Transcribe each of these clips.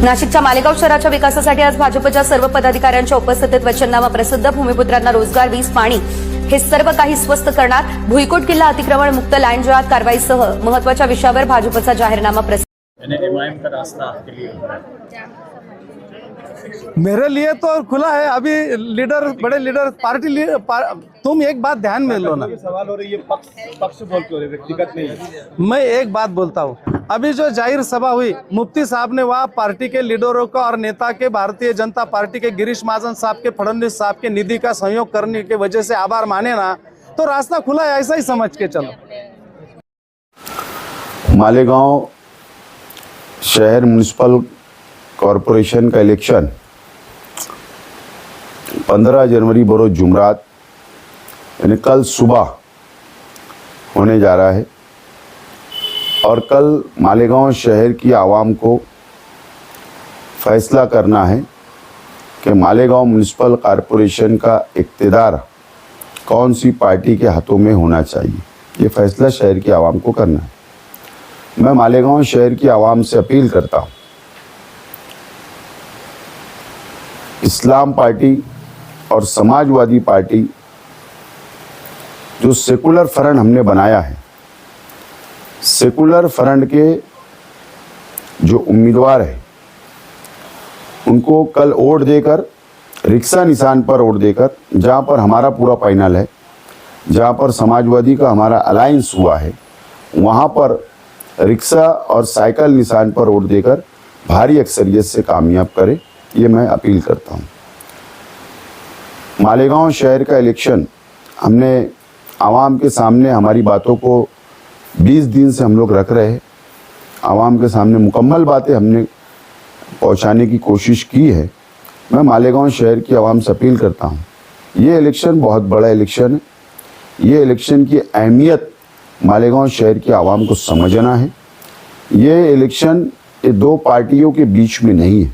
नाशिकच्या मालेगाव शहराच्या विकासासाठी आज भाजपच्या सर्व पदाधिकाऱ्यांच्या उपस्थितीत वचननामा प्रसिद्ध. भूमिपुत्रांना रोजगार, वीज, पाणी हे सर्व काही स्वस्त करणार. भुईकोट किल्ला अतिक्रमण मुक्त, लाईन जहाद कारवाईसह महत्वाच्या विषयावर भाजपचा जाहीरनामा प्रसिद्ध. एमआईएम का रास्ता आपके लिए मेरे लिए तो खुला है. अभी लीडर, बड़े लीडर, पार्टी तुम एक बात ध्यान में लो ना. सवाल हो रही है पक्ष बोल के हो रहे, व्यक्तिगत नहीं. मैं एक बात बोलता हूँ. अभी जो जाहिर सभा हुई, मुफ्ती साहब ने वहाँ पार्टी के लीडरों का और नेता के, भारतीय जनता पार्टी के गिरीश महाजन साहब के, फडणवीस साहब के निधि का सहयोग करने की वजह से आभार माने ना, तो रास्ता खुला है, ऐसा ही समझ के चलो. मालेगांव शहर म्यूनिसिपल कॉरपोरेशन का इलेक्शन 15 जनवरी बरोज जुमरात यानी कल सुबह होने जा रहा है. और कल मालेगांव शहर की आवाम को फैसला करना है कि मालेगांव म्यूनिसिपल कॉरपोरेशन का इक़्तिदार कौन सी पार्टी के हाथों में होना चाहिए. ये फैसला शहर की आवाम को करना है. मैं मालेगांव शहर की आवाम से अपील करता हूँ, इस्लाम पार्टी और समाजवादी पार्टी जो सेकुलर फ्रंट हमने बनाया है, सेकुलर फ्रंट के जो उम्मीदवार हैं उनको कल वोट देकर, रिक्शा निशान पर वोट देकर, जहाँ पर हमारा पूरा पैनल है, जहाँ पर समाजवादी का हमारा अलायंस हुआ है, वहाँ पर रिक्शा और साइकिल निशान पर वोट देकर भारी अक्सरियत से कामयाब करे, ये मैं अपील करता हूँ. मालेगांव शहर का इलेक्शन हमने आवाम के सामने, हमारी बातों को 20 दिन से हम लोग रख रहे हैं. आवाम के सामने मुकम्मल बातें हमने पहुंचाने की कोशिश की है. मैं मालेगांव शहर की आवाम से अपील करता हूं, ये इलेक्शन बहुत बड़ा इलेक्शन है. ये इलेक्शन की अहमियत मालेगांव शहर की आवाम को समझना है. ये इलेक्शन ये दो पार्टियों के बीच में नहीं है.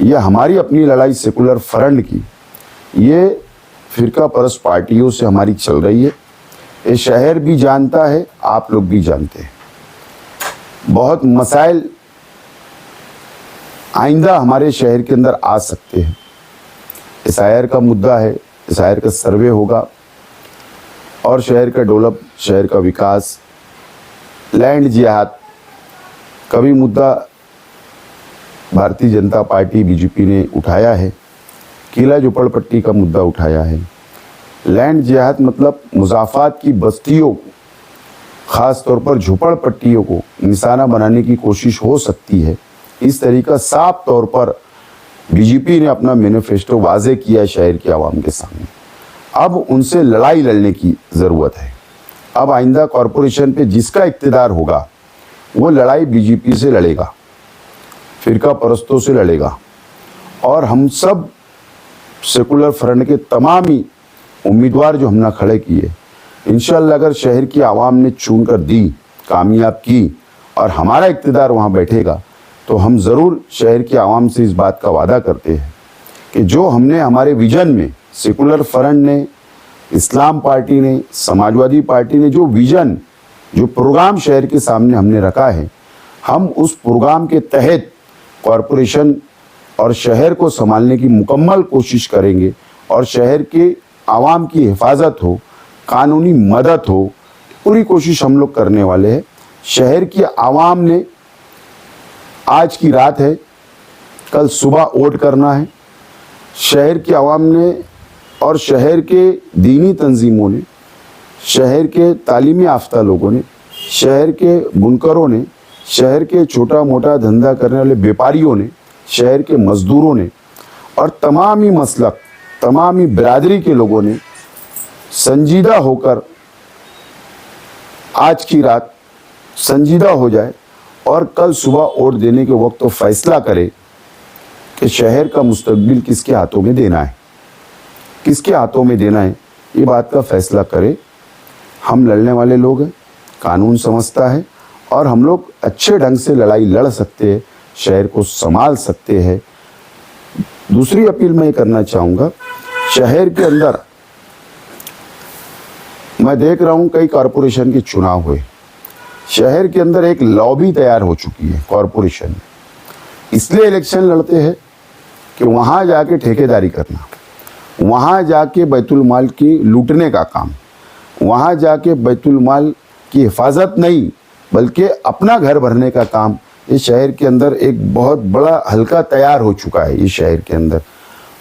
ये हमारी अपनी लड़ाई सेकुलर फ्रंट की, ये फिरका परस्त पार्टियों से हमारी चल रही है. ये शहर भी जानता है, आप लोग भी जानते हैं. बहुत मसाइल आइंदा हमारे शहर के अंदर आ सकते हैं. एसआईआर का मुद्दा है, एसआईआर का सर्वे होगा और शहर का डेवलप, शहर का विकास, लैंड जिहाद का भी मुद्दा भारतीय जनता पार्टी बीजेपी ने उठाया है. किला झोपड़पट्टी का मुद्दा उठाया है. लैंड जिहाद मतलब मुजाफात की बस्तियों को, ख़ास तौर पर झोपड़पट्टियों को निशाना बनाने की कोशिश हो सकती है. इस तरीका साफ तौर पर बीजेपी ने अपना मैनिफेस्टो वाजे किया है शहर की आवाम के सामने. अब उनसे लड़ाई लड़ने की ज़रूरत है. अब आइंदा कॉरपोरेशन पे जिसका इक़्तिदार होगा वो लड़ाई बीजेपी से लड़ेगा, फिरका परस्तों से लड़ेगा. और हम सब सेकुलर फ्रंट के तमाम ही उम्मीदवार जो हमने खड़े किए, इंशाअल्लाह अगर शहर की आवाम ने चुन कर दी, कामयाब की और हमारा इक़्तिदार वहाँ बैठेगा, तो हम ज़रूर शहर की आवाम से इस बात का वादा करते हैं कि जो हमने हमारे विजन में, सेकुलर फ्रंट ने, इस्लाम पार्टी ने, समाजवादी पार्टी ने जो विजन, जो प्रोग्राम शहर के सामने हमने रखा है, हम उस प्रोग्राम के तहत कॉरपोरेशन और शहर को संभालने की मुकम्मल कोशिश करेंगे. और शहर के आवाम की हिफाजत हो, कानूनी मदद हो, पूरी कोशिश हम लोग करने वाले हैं. शहर की आवाम ने, आज की रात है, कल सुबह वोट करना है. शहर की आवाम ने और शहर के दीनी तंजीमों ने, शहर के तालीमी याफ्ता लोगों ने, शहर के बुनकरों ने, शहर के छोटा मोटा धंधा करने वाले व्यापारियों ने, शहर के मजदूरों ने और तमाम ही मसलक, तमाम ही बिरादरी के लोगों ने संजीदा होकर आज की रात संजीदा हो जाए और कल सुबह वोट देने के वक्त तो फैसला करे कि शहर का मुस्तकबिल किसके हाथों में देना है, किसके हाथों में देना है. ये बात का फैसला करे. हम लड़ने वाले लोग हैं, कानून समझता है और हम लोग अच्छे ढंग से लड़ाई लड़ सकते हैं, शहर को संभाल सकते हैं. दूसरी अपील मैं करना चाहूँगा, शहर के अंदर मैं देख रहा हूँ कई कॉरपोरेशन के चुनाव हुए, शहर के अंदर एक लॉबी तैयार हो चुकी है कॉरपोरेशन में. इसलिए इलेक्शन लड़ते हैं कि वहाँ जाके ठेकेदारी करना, वहाँ जाके बैतुल माल की लूटने का काम, वहाँ जाके बैतुल माल की हिफाजत नहीं बल्कि अपना घर भरने का काम, इस शहर के अंदर एक बहुत बड़ा हल्का तैयार हो चुका है इस शहर के अंदर।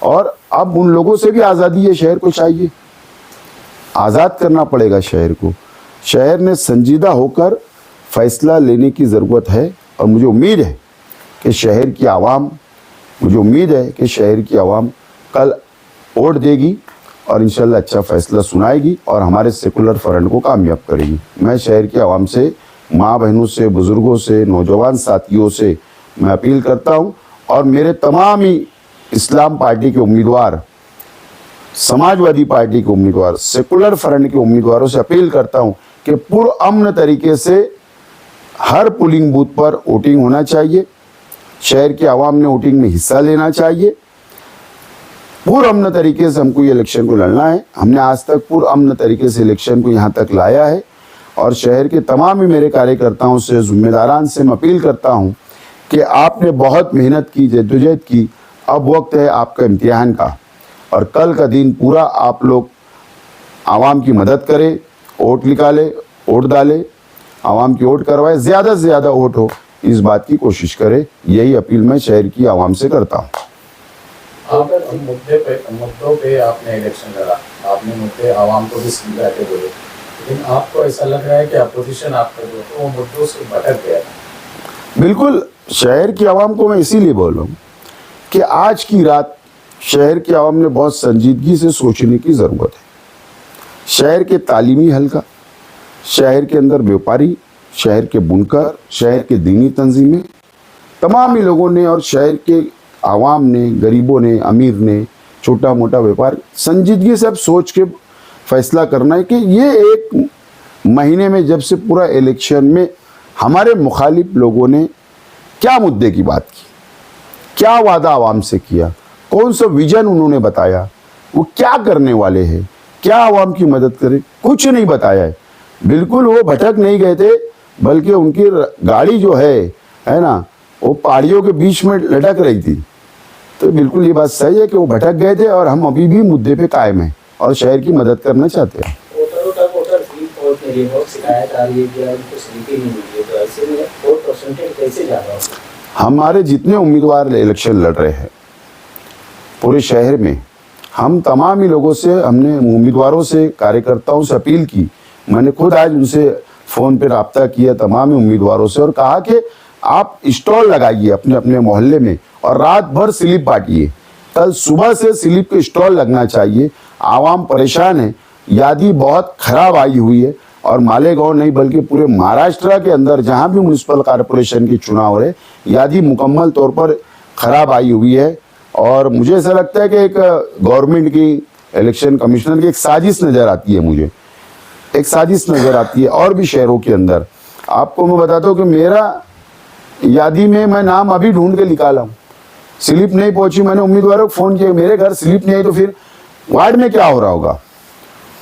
और अब उन लोगों से भी आज़ादी है शहर को चाहिए, आज़ाद करना पड़ेगा शहर को। शहर ने संजीदा होकर फैसला लेने की ज़रूरत है और मुझे उम्मीद है कि शहर की आवाम, मुझे उम्मीद है कि शहर की आवाम कल वोट देगी और इंशाल्लाह अच्छा फैसला सुनाएगी और हमारे सेकुलर फ्रंट को कामयाब करेगी। मैं शहर की आवाम से, माँ बहनों से, बुज़ुर्गों से, नौजवान साथियों से मैं अपील करता हूँ और मेरे तमाम ही इस्लाम पार्टी के उम्मीदवार, समाजवादी पार्टी के उम्मीदवार, सेकुलर फ्रंट के उम्मीदवारों से अपील करता हूँ कि पुरअमन तरीके से हर पोलिंग बूथ पर वोटिंग होना चाहिए। शहर की आवाम ने वोटिंग में हिस्सा लेना चाहिए। पुरअमन तरीके से हमको ये इलेक्शन को लड़ना है। हमने आज तक पुरअमन तरीके से इलेक्शन को यहाँ तक लाया है और शहर के तमाम ही मेरे कार्यकर्ताओं से, जिम्मेदारान से मैं अपील करता हूँ कि आपने बहुत मेहनत की, जद्दोजहद की, अब वक्त है आपका इम्तिहान का और कल का दिन पूरा आप लोग आवाम की मदद करें, वोट निकाले, वोट डाले, आवाम की वोट करवाए, ज़्यादा से ज़्यादा वोट हो इस बात की कोशिश करें। यही अपील मैं शहर की आवाम से करता हूँ। आप मुद्दों पे आपने इलेक्शन लड़ा, आपने मुद्दे आवाम को भी समझा के बोले, लेकिन आपको ऐसा लग रहा है कि अपोजिशन आपका जो है वो मुद्दों से भटक गया। बिल्कुल, शहर की आवाम को मैं इसीलिए बोल रहा हूँ कि आज की रात शहर की आवाम ने बहुत संजीदगी से सोचने की ज़रूरत है। शहर के तालीमी हल्का, शहर के अंदर व्यापारी, शहर के बुनकर, शहर के दीनी तंजीमें, तमाम ही लोगों ने और शहर के आवाम ने, गरीबों ने, अमीर ने, छोटा मोटा व्यापार संजीदगी से अब सोच के फैसला करना है कि ये एक महीने में जब से पूरा इलेक्शन में हमारे मुखालिफ लोगों ने क्या मुद्दे की बात की, क्या वादा आवाम से किया, कौन सा विजन उन्होंने बताया, वो क्या करने वाले हैं, क्या आवाम की मदद करें, कुछ नहीं बताया है। बिल्कुल वो भटक नहीं गए थे, बल्कि उनकी गाड़ी जो है ना, वो पहाड़ियों के बीच में लटक रही थी। तो बिल्कुल ये बात सही है कि वो भटक गए थे और हम अभी भी मुद्दे पे कायम हैं और शहर की मदद करना चाहते हैं। वोटरों तक वोटर स्लिप पहुंच नहीं रही, बहुत शिकायत आ रही है कि उनको स्लिप ही नहीं मिली है, तो ऐसे में वोट परसेंटेज कैसे जा रहा है? हमारे जितने उम्मीदवार इलेक्शन लड़ रहे हैं पूरे शहर में, हम तमाम ही लोगों से, हमने उम्मीदवारों से, कार्यकर्ताओं से अपील की। मैंने खुद आज उनसे फ़ोन पे रब्ता किया तमाम ही उम्मीदवारों से और कहा कि आप स्टॉल लगाइए अपने अपने मोहल्ले में और रात भर स्लिप बांटिए। कल सुबह से स्लिप के स्टॉल लगना चाहिए। आवाम परेशान है, यादी बहुत खराब आई हुई है और मालेगांव नहीं बल्कि पूरे महाराष्ट्र के अंदर जहां भी म्युनिसिपल कॉरपोरेशन के चुनाव हो रहे, यादी मुकम्मल तौर पर खराब आई हुई है। और मुझे ऐसा लगता है कि एक गवर्नमेंट की, इलेक्शन कमिश्नर की एक साजिश नज़र आती है, मुझे एक साजिश नज़र आती है और भी शहरों के अंदर। आपको मैं बताता हूँ कि मेरा यादी में मैं नाम अभी ढूंढ के निकाला हूँ, स्लिप नहीं पहुंची। मैंने उम्मीदवारों को फ़ोन किया, मेरे घर स्लिप नहीं आई तो फिर वार्ड में क्या हो रहा होगा।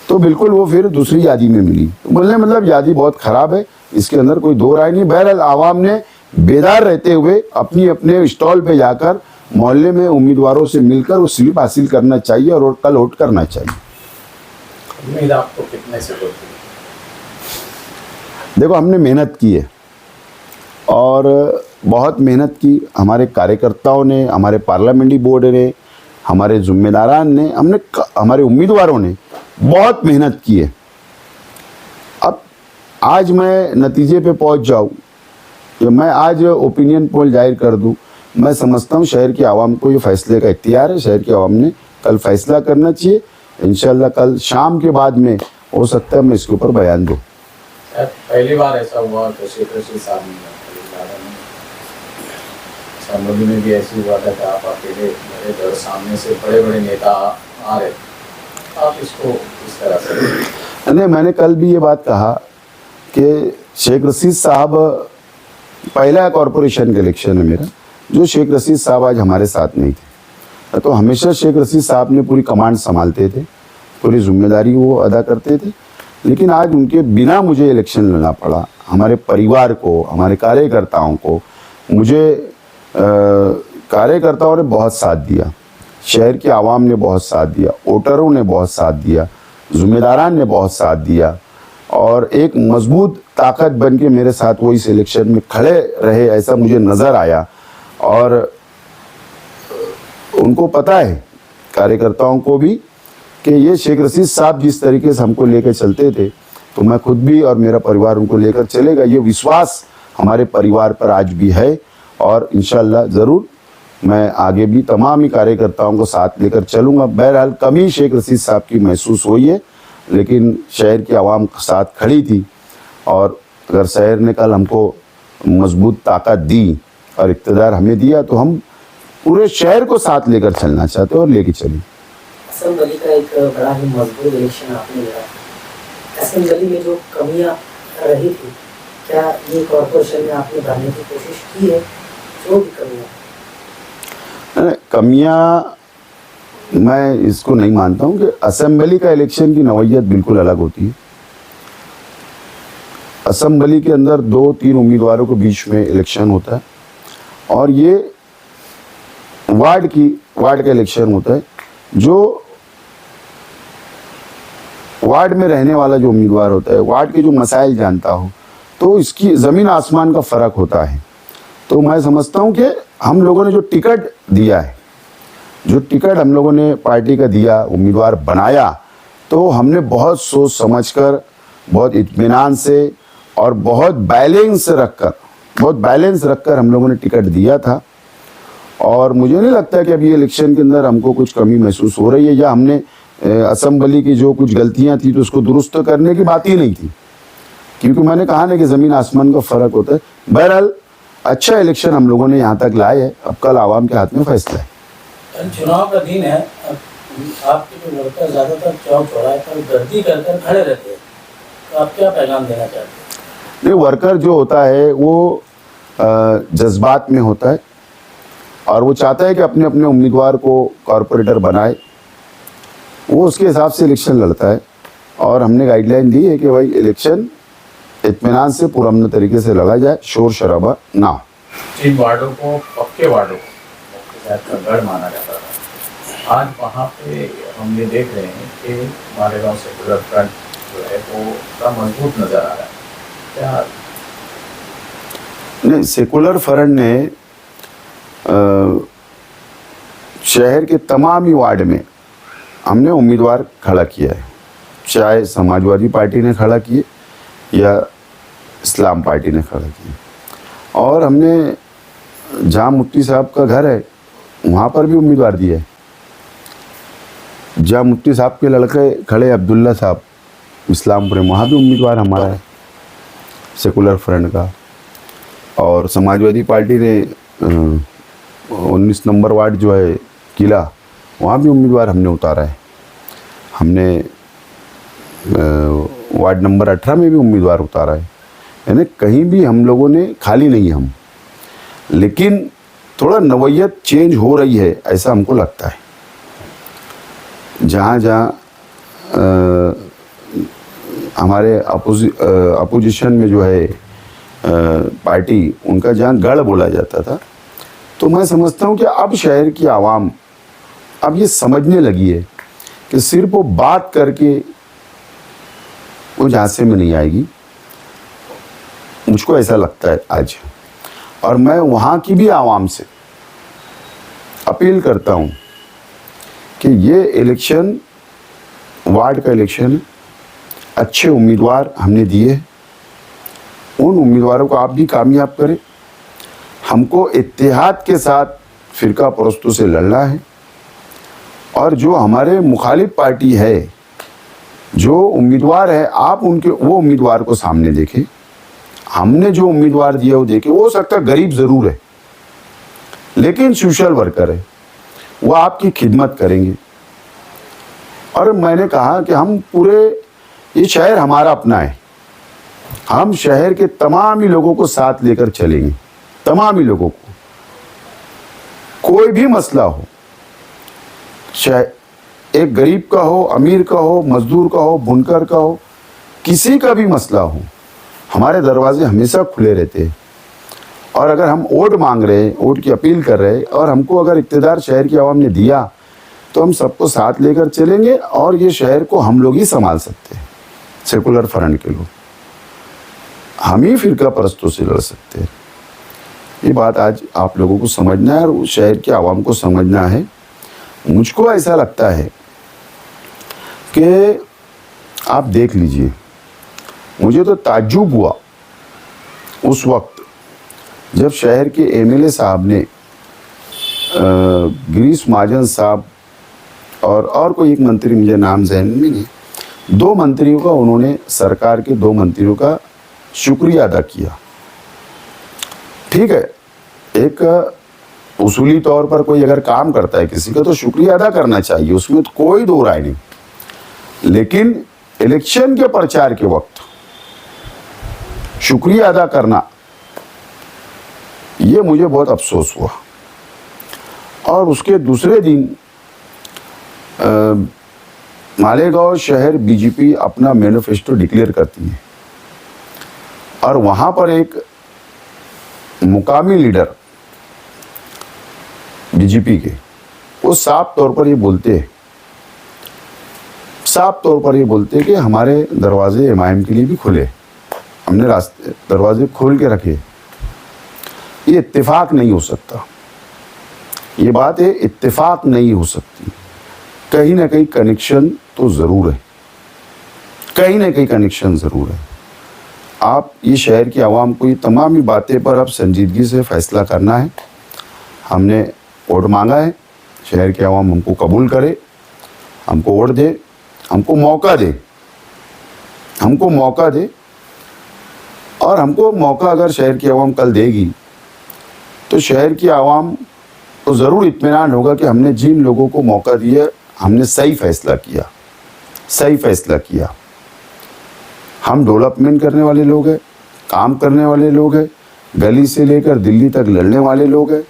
तो बिल्कुल वो फिर दूसरी यादी में मिली। तो बोलने मतलब यादी बहुत ख़राब है, इसके अंदर कोई दो राय नहीं। बहरहाल आवाम ने बेदार रहते हुए अपनी अपने स्टॉल पे जाकर मोहल्ले में उम्मीदवारों से मिलकर वो स्लिप हासिल करना चाहिए और कल वोट करना चाहिए। उम्मीद आपको कितने से होती है? देखो, हमने मेहनत की है और बहुत मेहनत की, हमारे कार्यकर्ताओं ने, हमारे पार्लियामेंट्री बोर्ड ने, हमारे जिम्मेदारान ने, हमारे उम्मीदवारों ने बहुत मेहनत की है। अब आज मैं नतीजे पे पहुंच जाऊं या मैं आज ओपिनियन पोल जाहिर कर दूं, मैं समझता हूं शहर की आवाम को ये फैसले का इख्तियार है। शहर की आवाम ने कल फैसला करना चाहिए। इंशाल्लाह कल शाम के बाद में हो सकता है मैं इसके ऊपर बयान दूं। पहली बार ऐसा हुआ तो क्षेत्र से मोदी में भी ऐसी हुआ था कि आप अकेले, मेरे घर सामने से बड़े बड़े नेता आ रहे, आप इसको इस तरह से? नहीं, मैंने कल भी ये बात कहा कि शेख रशीद साहब, पहला कॉरपोरेशन का इलेक्शन है मेरा, जो शेख रशीद साहब आज हमारे साथ नहीं थे। तो हमेशा शेख रशीद साहब ने पूरी कमांड संभालते थे, पूरी जिम्मेदारी वो अदा करते थे। लेकिन आज उनके बिना मुझे इलेक्शन लड़ना पड़ा। हमारे परिवार को, हमारे कार्यकर्ताओं को मुझे कार्यकर्ताओं ने बहुत साथ दिया, शहर की आवाम ने बहुत साथ दिया, वोटरों ने बहुत साथ दिया, जिम्मेदारान ने बहुत साथ दिया और एक मजबूत ताकत बन के मेरे साथ वो इस इलेक्शन में खड़े रहे, ऐसा मुझे नज़र आया। और उनको पता है, कार्यकर्ताओं को भी, कि ये शेख रशीद साहब जिस तरीके से हमको लेकर चलते थे, तो मैं खुद भी और मेरा परिवार उनको लेकर चलेगा। ये विश्वास हमारे परिवार पर आज भी है और इंशाल्लाह ज़रूर मैं आगे भी तमाम ही कार्यकर्ताओं को साथ लेकर चलूँगा। बहरहाल कमी शेख रशीद साहब की महसूस हुई है, लेकिन शहर की आवाम साथ खड़ी थी और अगर शहर ने कल हमको मजबूत ताकत दी और इक़्तिदार हमें दिया तो हम पूरे शहर को साथ लेकर चलना चाहते हैं और लेके चलें। असम का एक बड़ा ही मजबूत इलेक्शन आपने लड़ा। असम में जो कमियां रही थी, क्या ये कॉर्पोरेशन में आपने भरने की कोशिश की है? जो भी कमियां मैं इसको नहीं मानता हूं कि असेंबली का इलेक्शन की नौयत बिल्कुल अलग होती है। असेंबली के अंदर 2-3 उम्मीदवारों के बीच में इलेक्शन होता है और ये वार्ड का इलेक्शन होता है। जो वार्ड में रहने वाला जो उम्मीदवार होता है, वार्ड के जो मसाइल जानता हो, तो इसकी ज़मीन आसमान का फ़र्क होता है। तो मैं समझता हूं कि हम लोगों ने जो टिकट दिया है, जो टिकट हम लोगों ने पार्टी का दिया, उम्मीदवार बनाया, तो हमने बहुत सोच समझकर, बहुत इत्मीनान से और बहुत बैलेंस रखकर हम लोगों ने टिकट दिया था। और मुझे नहीं लगता कि अभी ये इलेक्शन के अंदर हमको कुछ कमी महसूस हो रही है, या हमने असेंबली की जो कुछ गलतियां थी तो उसको दुरुस्त करने की बात ही नहीं थी, क्योंकि मैंने कहा ना कि ज़मीन आसमान का फ़र्क होता है। बहरहाल अच्छा इलेक्शन हम लोगों ने यहाँ तक लाए है, अब कल आवाम के हाथ में फैसला है। चुनाव का दिन है, आपके जो वर्कर ज़्यादातर चौक चौराहे पर गर्दी कर खड़े रहते हैं, तो आप क्या पैगाम देना चाहते हैं? नहीं, वर्कर जो होता है वो जज्बात में होता है और वो चाहता है कि अपने अपने उम्मीदवार को कॉरपोरेटर बनाए, वो उसके हिसाब से इलेक्शन लड़ता है। और हमने गाइडलाइन दी है कि भाई इलेक्शन इत्मीनान से पुरअमन तरीके से लड़ा जाए, शोर शराबा ना हो। जिन वार्डों को पक्के वार्डों को का गढ़ माना जाता था, आज वहाँ पे हम ये देख रहे हैं कि मालेगांव सेकुलर फ्रंट जो है वो थोड़ा मजबूत नज़र आ रहा है। क्या नहीं, सेकुलर फ्रंट ने शहर के तमाम ही वार्ड में हमने उम्मीदवार खड़ा किया है, चाहे समाजवादी पार्टी ने खड़ा किए या इस्लाम पार्टी ने खड़ा किए। और हमने जहाँ मुफ्ती साहब का घर है वहाँ पर भी उम्मीदवार दिए है। जहाँ मुफ्ती साहब के लड़के खड़े अब्दुल्ला साहब इस्लामपुर में, वहाँ भी उम्मीदवार हमारा है सेकुलर फ्रंट का। और समाजवादी पार्टी ने 19 नंबर वार्ड जो है किला, वहाँ भी उम्मीदवार हमने उतारा है। हमने वार्ड नंबर 18 में भी उम्मीदवार उतारा है। यानी कहीं भी हम लोगों ने खाली नहीं हम, लेकिन थोड़ा नवैयत चेंज हो रही है ऐसा हमको लगता है। जहाँ जहाँ हमारे अपोजिशन में जो है पार्टी, उनका जहाँ गढ़ बोला जाता था, तो मैं समझता हूँ कि अब शहर की आवाम अब ये समझने लगी है कि सिर्फ वो बात करके वो झांसे में नहीं आएगी। मुझको ऐसा लगता है आज, और मैं वहाँ की भी आवाम से अपील करता हूँ कि ये इलेक्शन वार्ड का इलेक्शन है, अच्छे उम्मीदवार हमने दिए हैं, उन उम्मीदवारों को आप भी कामयाब करें। हमको इत्तेहाद के साथ फ़िरका परस्तों से लड़ना है, और जो हमारे मुखालिफ पार्टी है, जो उम्मीदवार है, आप उनके वो उम्मीदवार को सामने देखें। हमने जो उम्मीदवार दिया वो देखें। वो हो सकता है गरीब ज़रूर है, लेकिन सोशल वर्कर है, वो आपकी खिदमत करेंगे। और मैंने कहा कि हम पूरे, ये शहर हमारा अपना है, हम शहर के तमाम ही लोगों को साथ लेकर चलेंगे, तमाम ही लोगों को। कोई भी मसला हो, चाहे एक गरीब का हो, अमीर का हो, मजदूर का हो, बुनकर का हो, किसी का भी मसला हो, हमारे दरवाजे हमेशा खुले रहते हैं। और अगर हम वोट मांग रहे हैं, वोट की अपील कर रहे हैं, और हमको अगर इक़्तिदार शहर की आवाम ने दिया तो हम सबको साथ लेकर चलेंगे और ये शहर को हम लोग ही संभाल सकते हैं। सेकुलर फ्रंट के लोग, हम ही फिरका परस्तों से लड़ सकते हैं। ये बात आज आप लोगों को समझना है और शहर की आवाम को समझना है। मुझको ऐसा लगता है कि आप देख लीजिए, मुझे तो ताज्जुब हुआ उस वक्त जब शहर के एमएलए साहब ने गिरीश महाजन साहब और कोई एक मंत्री, मुझे नाम ज़हन में नहीं, 2 मंत्रियों का उन्होंने, सरकार के 2 मंत्रियों का शुक्रिया अदा किया। ठीक है, एक उसूली तौर पर कोई अगर काम करता है किसी का तो शुक्रिया अदा करना चाहिए, उसमें तो कोई दो राय नहीं। लेकिन इलेक्शन के प्रचार के वक्त शुक्रिया अदा करना, ये मुझे बहुत अफसोस हुआ। और उसके दूसरे दिन मालेगांव शहर बीजेपी अपना मैनिफेस्टो डिक्लेयर करती है और वहां पर एक मुकामी लीडर बीजेपी के, वो साफ तौर पर ये बोलते हैं कि हमारे दरवाजे एमआईएम के लिए भी खुले, हमने रास्ते दरवाजे खोल के रखे। ये इत्तेफाक नहीं हो सकता, ये बात है, इत्तेफाक नहीं हो सकती। कहीं ना कहीं कनेक्शन तो ज़रूर है, कहीं ना कहीं कनेक्शन ज़रूर है। आप ये शहर की आवाम को ये तमाम ही बातें पर अब संजीदगी से फैसला करना है। हमने वोट मांगा है, शहर की आवाम हमको कबूल करे, हमको वोट दे, हमको मौका दे, और हमको मौका अगर शहर की आवाम कल देगी तो शहर की आवाम को ज़रूर इत्मीनान होगा कि हमने जिन लोगों को मौका दिया हमने सही फैसला किया। हम डेवलपमेंट करने वाले लोग हैं, काम करने वाले लोग हैं, गली से लेकर दिल्ली तक लड़ने वाले लोग हैं।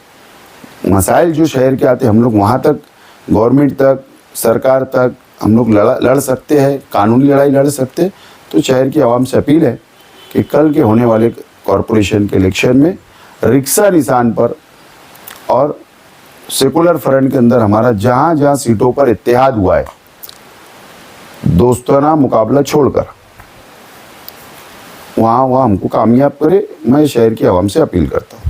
मसाइल जो शहर के आते हम लोग वहाँ तक, गवर्नमेंट तक, सरकार तक हम लोग लड़ सकते हैं, कानूनी लड़ाई लड़ सकते हैं। तो शहर की आवाम से अपील है कि कल के होने वाले कॉरपोरेशन के इलेक्शन में रिक्शा निशान पर और सेकुलर फ्रंट के अंदर हमारा जहाँ जहाँ सीटों पर इत्तेहाद हुआ है, दोस्ताना मुकाबला छोड़कर वहाँ हमको कामयाब करे। मैं शहर की आवाम से अपील करता हूँ।